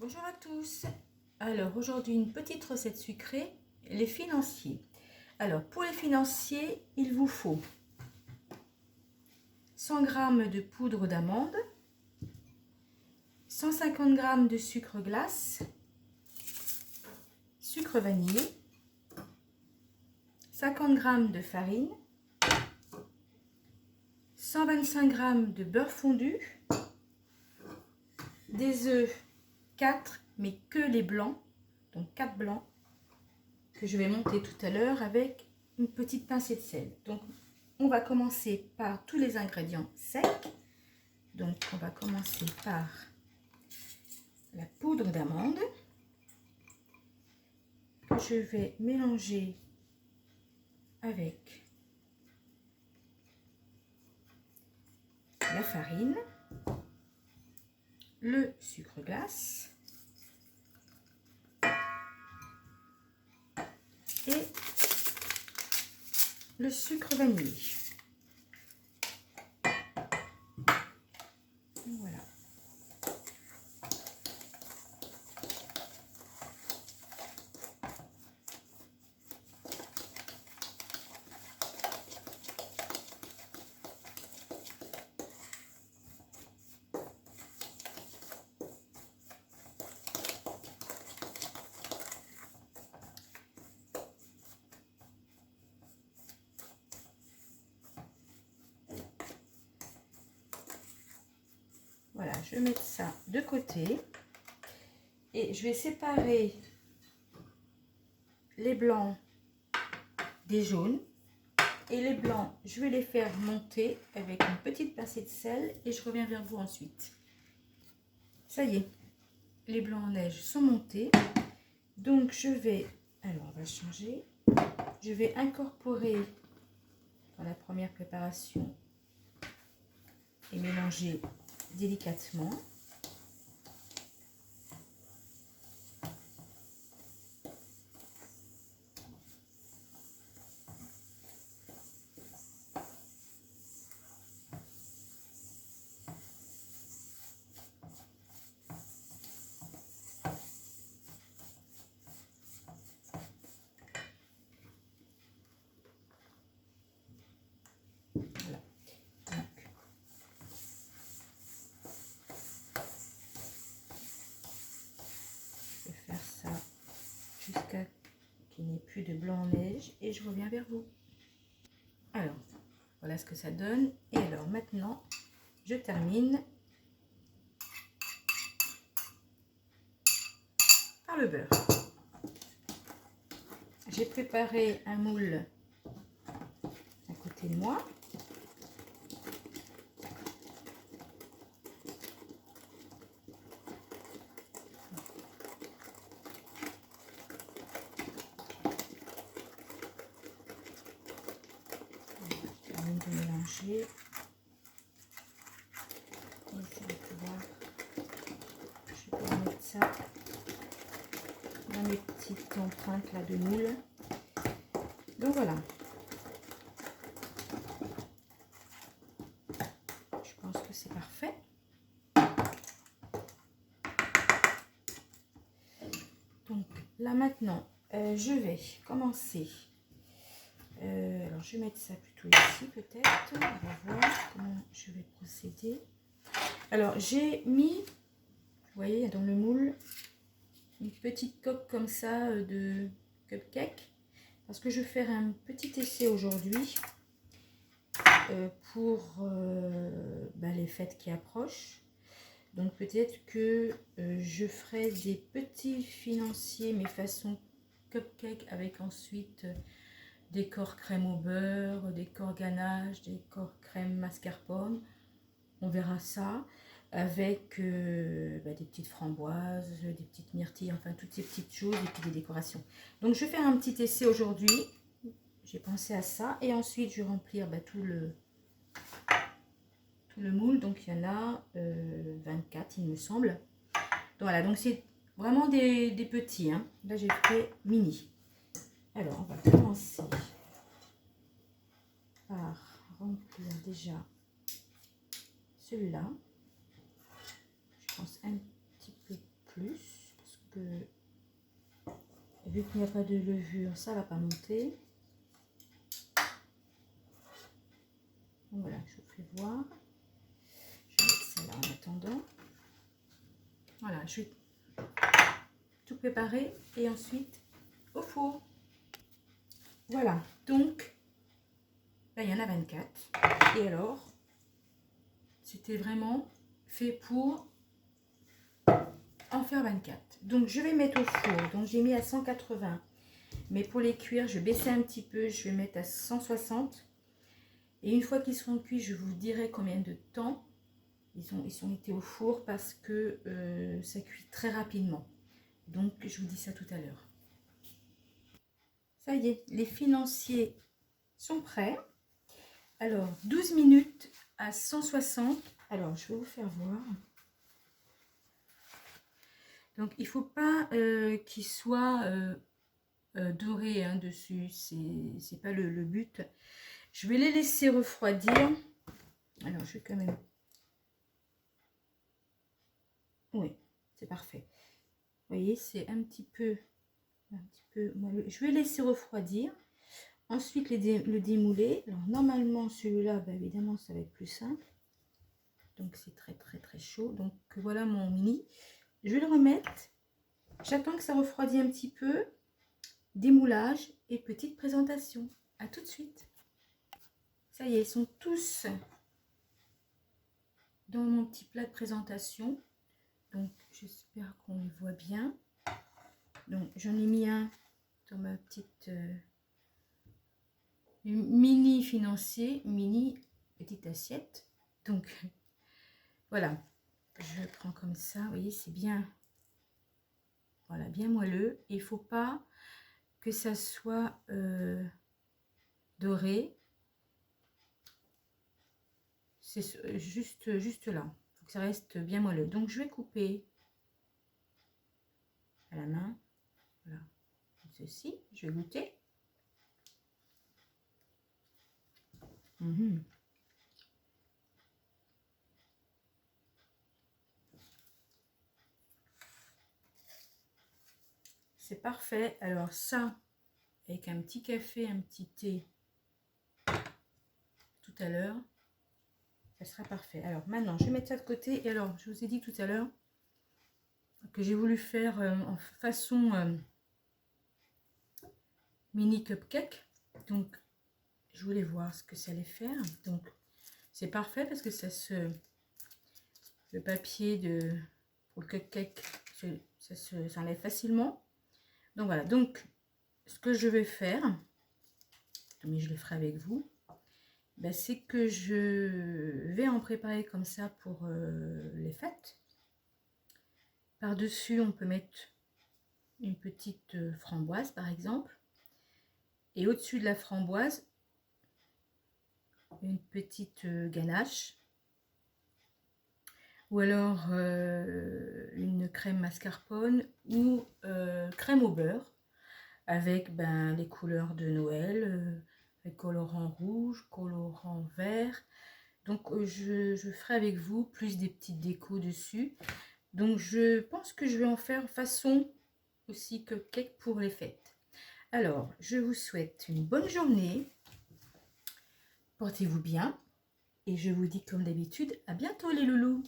Bonjour à tous. Alors aujourd'hui une petite recette sucrée, les financiers. Alors pour les financiers, il vous faut 100 g de poudre d'amande, 150 g de sucre glace, sucre vanillé, 50 g de farine, 125 g de beurre fondu, des œufs 4 mais que les blancs, donc 4 blancs que je vais monter tout à l'heure avec une petite pincée de sel. Donc on va commencer par tous les ingrédients secs. Donc on va commencer par la poudre d'amande que je vais mélanger avec la farine, le sucre glace et le sucre vanillé. Voilà. Voilà, je vais mettre ça de côté et je vais séparer les blancs des jaunes. Et les blancs, je vais les faire monter avec une petite pincée de sel et je reviens vers vous ensuite. Ça y est, les blancs en neige sont montés. Donc je vais, alors on va changer, je vais incorporer dans la première préparation et mélanger délicatement. Voilà. Donc, je vais faire ça jusqu'à qu'il n'y ait plus de blanc en neige et je reviens vers vous. Alors, voilà ce que ça donne. Et alors maintenant, je termine par le beurre. J'ai préparé un moule à côté de moi. Je termine de mélanger. Et ça va pouvoir, je vais mettre ça dans mes petites empreintes là de moule. Donc voilà. Je pense que c'est parfait. Donc là maintenant, je vais commencer. Alors je vais mettre ça plutôt ici peut-être. On va voir comment je vais procéder. Alors j'ai mis, vous voyez dans le moule, une petite coque comme ça de cupcake. Parce que je vais faire un petit essai aujourd'hui pour les fêtes qui approchent. Donc peut-être que je ferai des petits financiers, mais façon cupcake, avec ensuite décor crème au beurre, décor ganache, décor crème mascarpone. On verra ça avec des petites framboises, des petites myrtilles, enfin toutes ces petites choses et puis des décorations. Donc je vais faire un petit essai aujourd'hui. J'ai pensé à ça et ensuite je vais remplir tout le moule. Donc il y en a 24 il me semble. Donc voilà, donc c'est vraiment des petits, hein. Là j'ai fait mini. Alors on va commencer par remplir déjà celui-là. Je pense un petit peu plus parce que vu qu'il n'y a pas de levure, ça va pas monter. Donc voilà, je vous fais voir. Je vais mettre celle-là en attendant. Voilà, je vais tout préparer et ensuite au four. Voilà, donc là, il y en a 24. Et alors, c'était vraiment fait pour en faire 24. Donc je vais mettre au four. Donc j'ai mis à 180. Mais pour les cuire, je vais baisser un petit peu. Je vais mettre à 160. Et une fois qu'ils seront cuits, je vous dirai combien de temps ils ont été au four parce que ça cuit très rapidement. Donc je vous dis ça tout à l'heure. Ça y est, les financiers sont prêts. Alors 12 minutes à 160. Alors je vais vous faire voir. Donc il ne faut pas qu'il soit doré hein, dessus. C'est pas le but. Je vais les laisser refroidir. Alors je vais quand même... Oui, c'est parfait. Vous voyez, c'est un petit peu moelleux. Je vais laisser refroidir. Ensuite, le démouler. Alors, normalement, celui-là, bah, évidemment, ça va être plus simple. Donc, c'est très chaud. Donc, voilà mon mini. Je vais le remettre. J'attends que ça refroidisse un petit peu. Démoulage et petite présentation. À tout de suite. Ça y est, ils sont tous dans mon petit plat de présentation. Donc, j'espère qu'on les voit bien. Donc, j'en ai mis un dans ma petite... mini financier, mini petite assiette. Donc voilà, je prends comme ça, vous voyez, c'est bien, voilà, bien moelleux. Il faut pas que ça soit doré, c'est juste là, il faut que ça reste bien moelleux. Donc je vais couper à la main, voilà, comme ceci. Je vais goûter. C'est parfait. Alors ça, avec un petit café, un petit thé, tout à l'heure, ça sera parfait. Alors maintenant, je vais mettre ça de côté. Et alors, je vous ai dit tout à l'heure que j'ai voulu faire en façon mini cupcake. Donc, je voulais voir ce que ça allait faire. Donc, c'est parfait parce que ça se... Le papier pour le cupcake, ça s'enlève facilement. Donc voilà, donc ce que je vais faire, mais je le ferai avec vous, ben, c'est que je vais en préparer comme ça pour les fêtes. Par-dessus, on peut mettre une petite framboise par exemple. Et au-dessus de la framboise, une petite ganache. Ou alors une crème mascarpone ou crème au beurre avec ben, les couleurs de Noël, les colorants rouge, colorant vert. Donc je ferai avec vous plus des petites décos dessus. Donc je pense que je vais en faire façon aussi cupcake pour les fêtes. Alors je vous souhaite une bonne journée. Portez-vous bien. Et je vous dis comme d'habitude, à bientôt les loulous!